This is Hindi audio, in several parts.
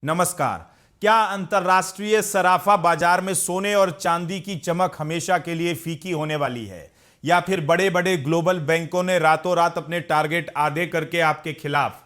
नमस्कार। क्या अंतर्राष्ट्रीय सराफा बाजार में सोने और चांदी की चमक हमेशा के लिए फीकी होने वाली है, या फिर बड़े बड़े ग्लोबल बैंकों ने रातों रात अपने टारगेट आधे करके आपके खिलाफ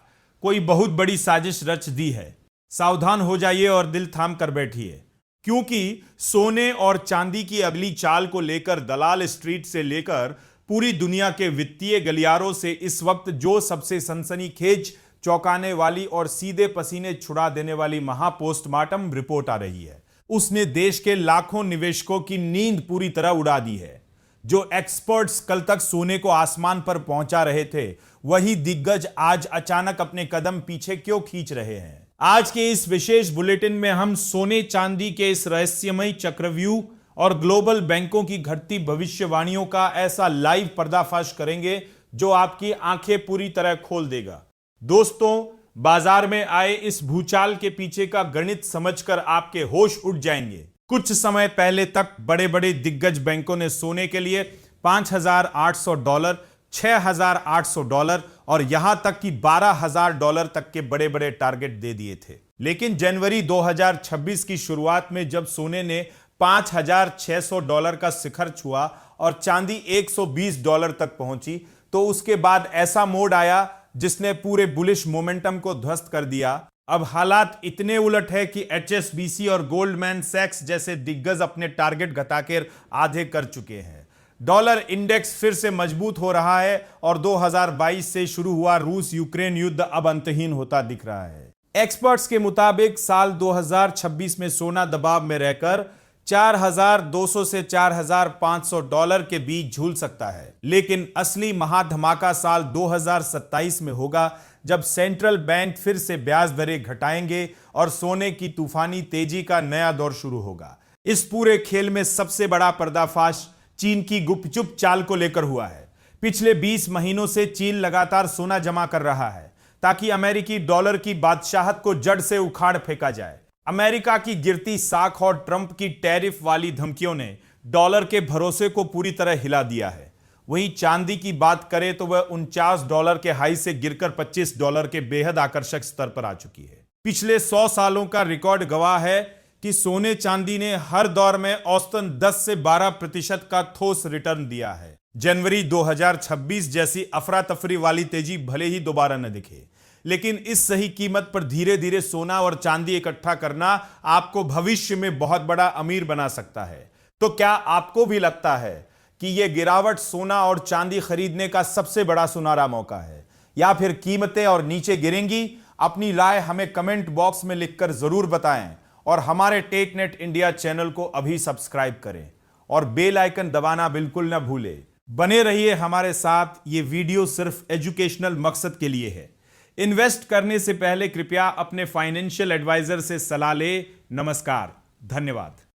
कोई बहुत बड़ी साजिश रच दी है? सावधान हो जाइए और दिल थाम कर बैठिए, क्योंकि सोने और चांदी की अगली चाल को लेकर दलाल स्ट्रीट से लेकर पूरी दुनिया के वित्तीय गलियारों से इस वक्त जो सबसे सनसनीखेज, चौंकाने वाली और सीधे पसीने छुड़ा देने वाली महापोस्टमार्टम रिपोर्ट आ रही है, उसने देश के लाखों निवेशकों की नींद पूरी तरह उड़ा दी है। जो एक्सपर्ट्स कल तक सोने को आसमान पर पहुंचा रहे थे, वही दिग्गज आज अचानक अपने कदम पीछे क्यों खींच रहे हैं? आज के इस विशेष बुलेटिन में हम सोने चांदी के इस रहस्यमयी चक्रव्यूह और ग्लोबल बैंकों की घटती भविष्यवाणियों का ऐसा लाइव पर्दाफाश करेंगे जो आपकी आंखें पूरी तरह खोल देगा। दोस्तों, बाजार में आए इस भूचाल के पीछे का गणित समझकर आपके होश उड़ जाएंगे। कुछ समय पहले तक बड़े बड़े दिग्गज बैंकों ने सोने के लिए $5,800, $6,800 और यहां तक कि $12,000 तक के बड़े बड़े टारगेट दे दिए थे। लेकिन जनवरी 2026 की शुरुआत में जब सोने ने $5,600 का शिखर छुआ और चांदी $120 तक पहुंची, तो उसके बाद ऐसा मोड आया जिसने पूरे बुलिश मोमेंटम को ध्वस्त कर दिया। अब हालात इतने उलट है कि HSBC और गोल्डमैन सैक्स जैसे दिग्गज अपने टारगेट घटाकर आधे कर चुके हैं। डॉलर इंडेक्स फिर से मजबूत हो रहा है और 2022 से शुरू हुआ रूस यूक्रेन युद्ध अब अंतहीन होता दिख रहा है। एक्सपर्ट्स के मुताबिक साल 2026 में सोना दबाव में रहकर $4,200 से $4,500 के बीच झूल सकता है। लेकिन असली महाधमाका साल 2027 में होगा, जब सेंट्रल बैंक फिर से ब्याज दरें घटाएंगे और सोने की तूफानी तेजी का नया दौर शुरू होगा। इस पूरे खेल में सबसे बड़ा पर्दाफाश चीन की गुपचुप चाल को लेकर हुआ है। पिछले 20 महीनों से चीन लगातार सोना जमा कर रहा है ताकि अमेरिकी डॉलर की बादशाहत को जड़ से उखाड़ फेंका जाए। अमेरिका की गिरती साख और ट्रंप की टैरिफ वाली धमकियों ने डॉलर के भरोसे को पूरी तरह हिला दिया है। वहीं चांदी की बात करें तो वह $49 के हाई से गिरकर $25 के बेहद आकर्षक स्तर पर आ चुकी है। पिछले 100 सालों का रिकॉर्ड गवाह है कि सोने चांदी ने हर दौर में औसतन 10 से 12% का ठोस रिटर्न दिया है। जनवरी 2026 जैसी अफरा तफरी वाली तेजी भले ही दोबारा न दिखे, लेकिन इस सही कीमत पर धीरे धीरे सोना और चांदी इकट्ठा करना आपको भविष्य में बहुत बड़ा अमीर बना सकता है। तो क्या आपको भी लगता है कि यह गिरावट सोना और चांदी खरीदने का सबसे बड़ा सुनहरा मौका है, या फिर कीमतें और नीचे गिरेंगी? अपनी राय हमें कमेंट बॉक्स में लिखकर जरूर बताएं और हमारे टेकनेट इंडिया चैनल को अभी सब्सक्राइब करें और बेल आइकन दबाना बिल्कुल न भूलें। बने रहिए हमारे साथ। ये वीडियो सिर्फ एजुकेशनल मकसद के लिए है। इन्वेस्ट करने से पहले कृपया अपने फाइनेंशियल एडवाइजर से सलाह लें। नमस्कार, धन्यवाद।